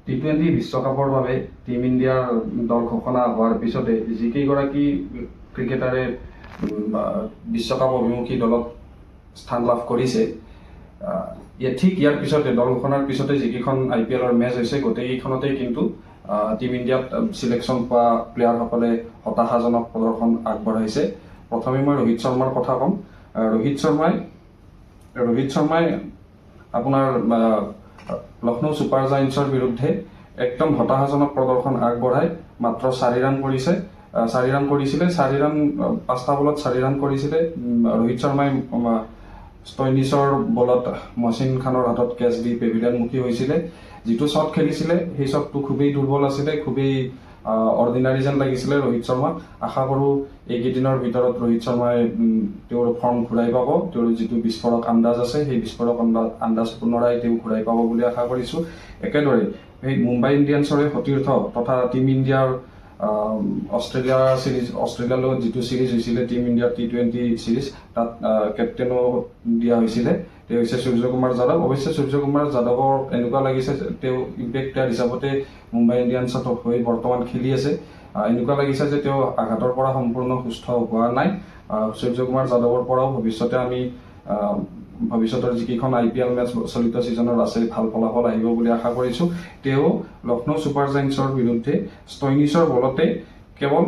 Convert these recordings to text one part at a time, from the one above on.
T20 বিশ্বকাপৰ বাবে team ইণ্ডিয়াৰ দল ঘোষণা হোৱাৰ পিছতে যিকেইগৰাকী ক্ৰিকেটাৰে বিশ্বকাপ অভিমুখী দলত স্থান লাভ কৰিছে, ঠিক ইয়াৰ পিছতে দল ঘোষণাৰ পিছতে যিকেইখন IPLৰ মেচ হৈছে গোটেইকেইখনতেই কিন্তু টিম ইণ্ডিয়াত চিলেকশ্যন পোৱা প্লেয়াৰসকলে হতাশাজনক প্ৰদৰ্শন আগবঢ়াইছে। প্ৰথমে মই ৰোহিত শৰ্মাৰ কথা ক'ম। ৰোহিত শৰ্মাই আপোনাৰ লক্ষ্ণৌ ছুপাৰ জায়েণ্টছৰ বিৰুদ্ধে একদম হতাশাজনক প্ৰদৰ্শন আগবঢ়াই মাত্ৰ 4 ৰান কৰিছিলে। 5টা বলত 4 ৰান কৰিছিলে। ৰোহিত শৰ্মাই ষ্টইনিছৰ বলত মহচিন খানৰ হাতত কেচ দি পেভিলিয়নমুখী হৈছিলে। যিটো শ্বট খেলিছিলে সেই শ্বটটো খুবেই দুৰ্বল আছিলে, খুবেই অৰ্ডিনাৰী যেন লাগিছিলে ৰোহিত শৰ্মাক। আশা কৰোঁ এইকেইদিনৰ ভিতৰত ৰোহিত শৰ্মাই তেওঁৰ ফৰ্ম ঘূৰাই পাব। তেওঁৰ যিটো বিস্ফোৰক আন্দাজ আছে সেই বিস্ফোৰক আন্দাজ পুনৰাই তেওঁ ঘূৰাই পাব বুলি আশা কৰিছোঁ। একেদৰে সেই মুম্বাই ইণ্ডিয়ানছৰে সতীৰ্থ তথা টিম ইণ্ডিয়াৰ অষ্ট্ৰেলিয়াৰ লগত যিটো চিৰিজ হৈছিলে টিম ইণ্ডিয়াৰ টি20 চিৰিজ, তাত কেপ্টেইনো দিয়া হৈছিলে। তেওঁ হৈছে সূৰ্যকুমাৰ যাদৱ। অৱশ্যে সূৰ্যকুমাৰ যাদৱৰ এনেকুৱা লাগিছে তেওঁ ইম্পেক্ট প্লেয়াৰ হিচাপতে মুম্বাই ইণ্ডিয়ানছত হৈ বৰ্তমান খেলি আছে। এনেকুৱা লাগিছে যে তেওঁ আঘাতৰ পৰা সম্পূৰ্ণ সুস্থ হোৱা নাই। সূৰ্যকুমাৰ যাদৱৰ পৰাও ভৱিষ্যতৰ যিকেইখন IPL মেচ চলিত ছিজনত আছে ভাল ফলাফল আহিব বুলি আশা কৰিছোঁ। তেওঁ লক্ষ্ণৌ ছুপাৰ জায়েণ্টছৰ বিৰুদ্ধে ষ্টইনিছৰ বলতে কেৱল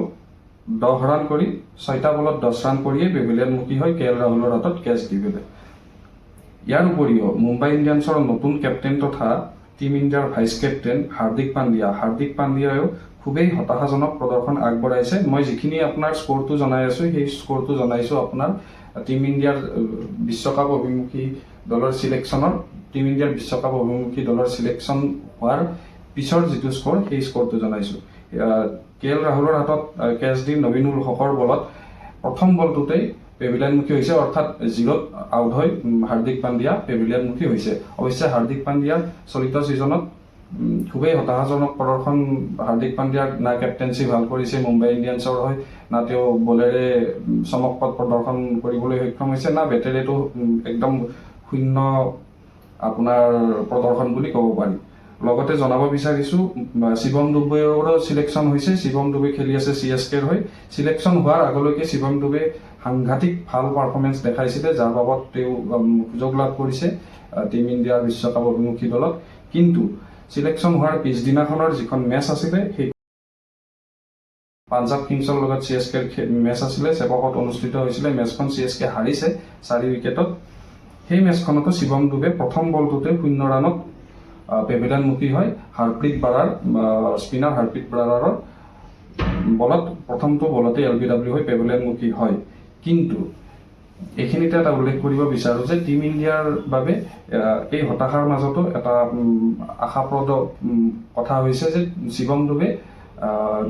10 ৰান কৰি 6টা বলত 10 ৰান কৰিয়ে পেভিলিয়নমুখী হৈ KL ৰাহুলৰ হাতত কেচ দি পেলায়। ইয়াৰ উপৰিও মুম্বাই ইণ্ডিয়ানছৰ নতুন কেপ্টেইন তথা টিম ইণ্ডিয়াৰ ভাইচ কেপ্টেইন হাৰ্দিক পাণ্ডিয়ায়ো খুবেই হতাশাজনক প্ৰদৰ্শন আগবঢ়াইছে। মই যিখিনি আপোনাৰ স্ক'ৰটো জনাই আছোঁ সেই স্ক'ৰটো জনাইছোঁ আপোনাৰ টিম ইণ্ডিয়াৰ বিশ্বকাপ অভিমুখী দলৰ চিলেকশ্যন হোৱাৰ পিছৰ যিটো স্ক'ৰ সেই স্ক'ৰটো জনাইছোঁ। KL ৰাহুলৰ হাতত কেচ দি নবীনুল হকৰ বলত প্ৰথম বলটোতেই পেভিলিয়নমুখী হৈছে, অৰ্থাৎ 0ত আউট হৈ হাৰ্দিক পাণ্ডিয়া পেভিলিয়নমুখী হৈছে। অৱশ্যে হাৰ্দিক পাণ্ডিয়াৰ চলিত ছিজনত খুবেই হতাশাজনক প্ৰদৰ্শন। হাৰ্দিক পাণ্ডিয়াৰ না কেপ্টেইনশ্বিপ ভাল কৰিছে মুম্বাই ইণ্ডিয়ানছৰ হৈ, না তেওঁ বলেৰে চমকপ্ৰদ প্ৰদৰ্শন কৰিবলৈ সক্ষম হৈছে, না বেটেৰেতো একদম শূন্য আপোনাৰ প্ৰদৰ্শন বুলি ক'ব পাৰি। লগতে জনাব বিচাৰিছোঁ শিৱম দুবেৰো চিলেকশ্যন হৈছে। শিৱম দুবে খেলি আছে CSKৰ হৈ। চিলেকশ্যন হোৱাৰ আগলৈকে শিৱম দুবে সাংঘাতিক ভাল পাৰফৰ্মেঞ্চ দেখাইছিলে, যাৰ বাবদ তেওঁ সুযোগ লাভ কৰিছে টিম ইণ্ডিয়াৰ বিশ্বকাপ অভিমুখী দলত। কিন্তু চিলেকশ্যন হোৱাৰ পিছদিনাখনৰ যিখন মেচ আছিলে সেই পাঞ্জাৱ কিংছৰ লগত CSKৰ মেচ আছিলে, চেপকত অনুষ্ঠিত হৈছিলে। মেচখন CSK হাৰিছে 4 উইকেটত। সেই মেচখনতো শিৱম দুবে প্ৰথম বলটোতে 0 ৰানত পেভিলিয়নমুখী হয় স্পিনাৰ হাৰপ্ৰীত ব্ৰাৰৰ বলত প্ৰথমটো বলতে LBW হৈ পেভিলিয়নমুখী হয়। কিন্তু এইখিনিতে এটা উল্লেখ কৰিব বিচাৰোঁ যে টিম ইণ্ডিয়াৰ বাবে এই হতাশাৰ মাজতো এটা আশাপ্ৰদ কথা হৈছে যে শিৱম দুবে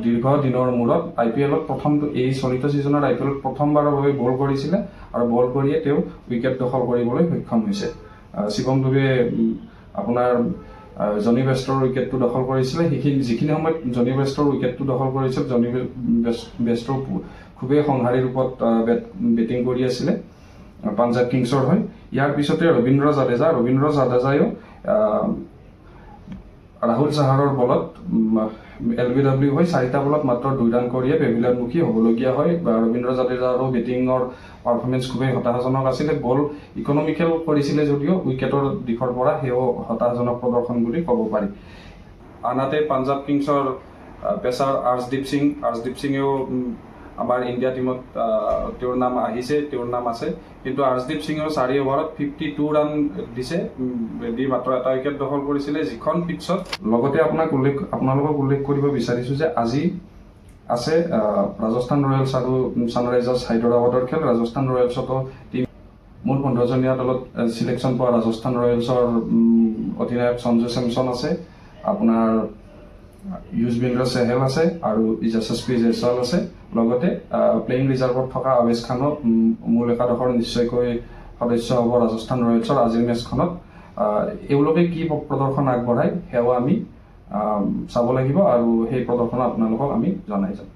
দীৰ্ঘ দিনৰ মূৰত IPLত এই চলিত ছিজনৰ IPLত প্ৰথমবাৰৰ বাবে বল কৰিছিলে আৰু বল কৰিয়ে তেওঁ উইকেট দখল কৰিবলৈ সক্ষম হৈছে। শিৱম দুবে আপোনাৰ জনি বেষ্টৰ উইকেটটো দখল কৰিছিলে। যিখিনি সময়ত জনি বেষ্টৰ উইকেটটো দখল কৰিছিল, জনি বেষ্টৰ খুবেই সংহাৰী ৰূপত বেটিং কৰি আছিলে পাঞ্জাৱ কিংছৰ হৈ। ইয়াৰ পিছতে ৰবীন্দ্ৰ জাদেজায়ো ৰাহুল চাহাৰৰ বলত LBW হৈ 4টা বলত মাত্ৰ 2 ৰান কৰিয়ে পেভিলিয়নমুখী হ'বলগীয়া হয়। ৰবীন্দ্ৰ জাদেজাৰো বেটিঙৰ পাৰফৰ্মেঞ্চ খুবেই হতাশাজনক আছিলে। বল ইকনমিকেল কৰিছিলে যদিও উইকেটৰ দিশৰ পৰা সেয়াও হতাশাজনক প্ৰদৰ্শন বুলি ক'ব পাৰি। আনহাতে পাঞ্জাৱ কিংছৰ পেচাৰ আৰ্শদীপ সিঙেও আমাৰ ইণ্ডিয়া টীমত তেওঁৰ নাম আছে। কিন্তু আৰ্শদীপ সিঙেও 4 অভাৰত 52 ৰান দিছে, দি মাত্ৰ 1টা উইকেট দখল কৰিছিলে যিখন পিটছত। লগতে আপোনালোকক উল্লেখ কৰিব বিচাৰিছোঁ যে আজি আছে ৰাজস্থান ৰয়েলছ আৰু ছানৰাইজাৰ্ছ হায়দৰাবাদৰ খেল। ৰাজস্থান ৰয়েলছতো মূল 15জনীয়া দলত চিলেকশ্যন পোৱা ৰাজস্থান ৰয়েলছৰ অধিনায়ক সঞ্জু চেমছন আছে, আপোনাৰ যুজবেন্দ্ৰ চেহেল আছে আৰু যশস্বী জয়ছৱাল আছে। লগতে প্লেইং ৰিজাৰ্ভত থকা আৱেশ খানো মূল একাদশৰ নিশ্চয়কৈ সদস্য হ'ব ৰাজস্থান ৰয়েলছৰ আজিৰ মেচখনত। এওঁলোকে কি প্ৰদৰ্শন আগবঢ়ায় সেয়াও আমি চাব লাগিব আৰু সেই প্ৰদৰ্শন আপোনালোকক আমি জনাই যাম।